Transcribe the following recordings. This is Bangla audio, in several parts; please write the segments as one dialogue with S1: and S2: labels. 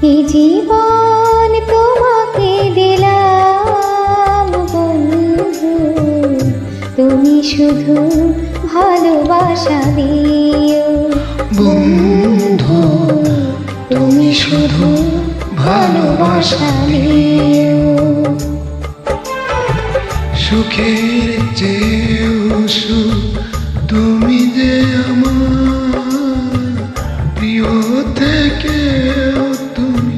S1: এই জীবন তোমাকে দিলাম বন্ধু, তুমি শুধু ভালোবাসা দিও।
S2: বন্ধু তুমি শুধু ভালোবাসা দিও। সুখের চেয়েও সুখ তুমি যে আমার, প্রিয় থেকেও তুমি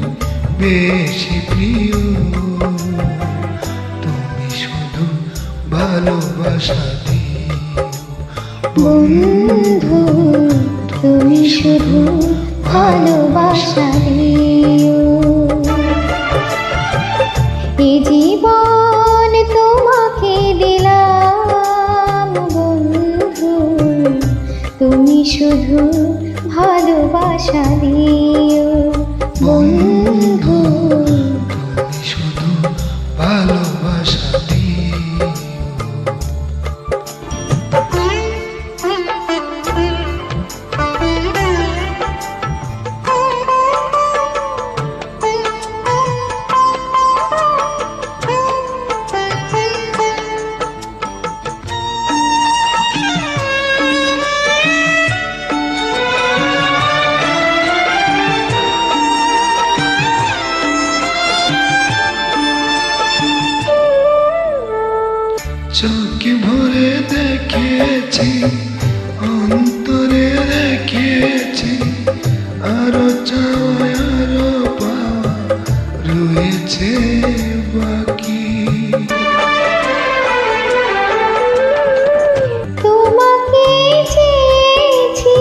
S2: বেশি প্রিয়। তুমি শুধু ভালোবাসা দিও।
S1: বন্ধু তুমি শুধু ভালোবাসা দিও। এই জীবন তোমাকে দিলাম বন্ধু, তুমি শুধু ভালোবাসা দিও।
S2: বন্ধু তুমি শুধু ভালোবাসা দিও। চোখে ভরে দেখেছি, অন্তরে রেখেছি, আরো চাওয়া আরো পাওয়া রয়েছে বাকি।
S1: তোমাকে চেয়েছি,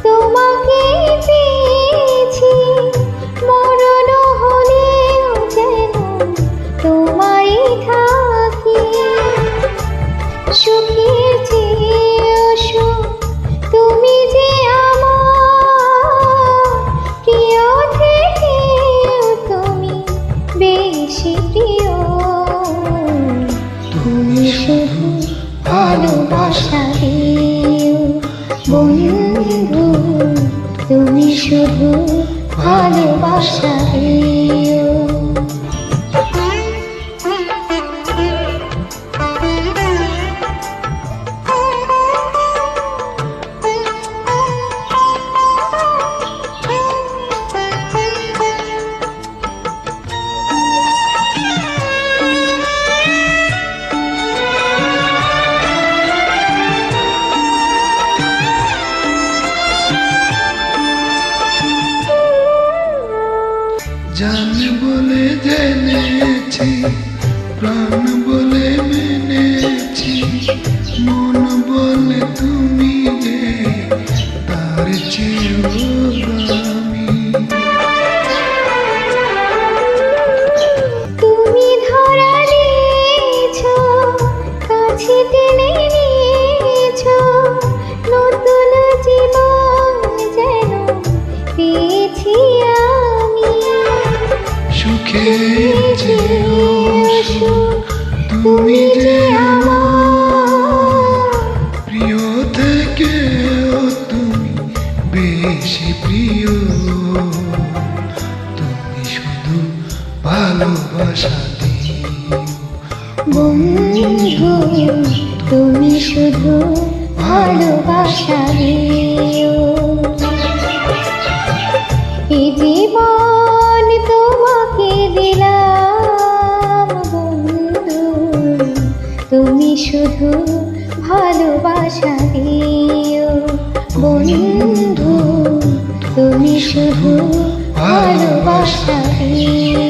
S1: তোমাকে পেয়েছি, মরণ হলেও যেন তোমারই থাকি। সুখের চেয়েও সুখ তুমি যে আমার, প্রিয় থেকেও তুমি বেশি প্রিয়। তুমি শুধু ভালোবাসা দিও। বন্ধু তুমি শুধু ভালোবাসা দিও।
S2: জান বলে জেনেছি, প্রাণ বলে মেনেছি, মন বলে তুমি যে তার চেয়েও দামি।
S1: তুমি ধরা দিয়েছ, কাছে টেনে নিয়েছ, নতুন জীবন যেন পেয়েছি আমি।
S2: সুখের চেয়েও সুখ তুমি যে আমার, প্রিয় থেকেও তুমি বেশি প্রিয়। তুমি শুধু ভালোবাসা দিও।
S1: বন্ধু তুমি শুধু ভালোবাসা দিও। এই জীবন তোমাকে দিলাম বন্ধু, তুমি শুধু ভালোবাসা দিও। বন্ধু তুমি শুধু ভালোবাসা দিও।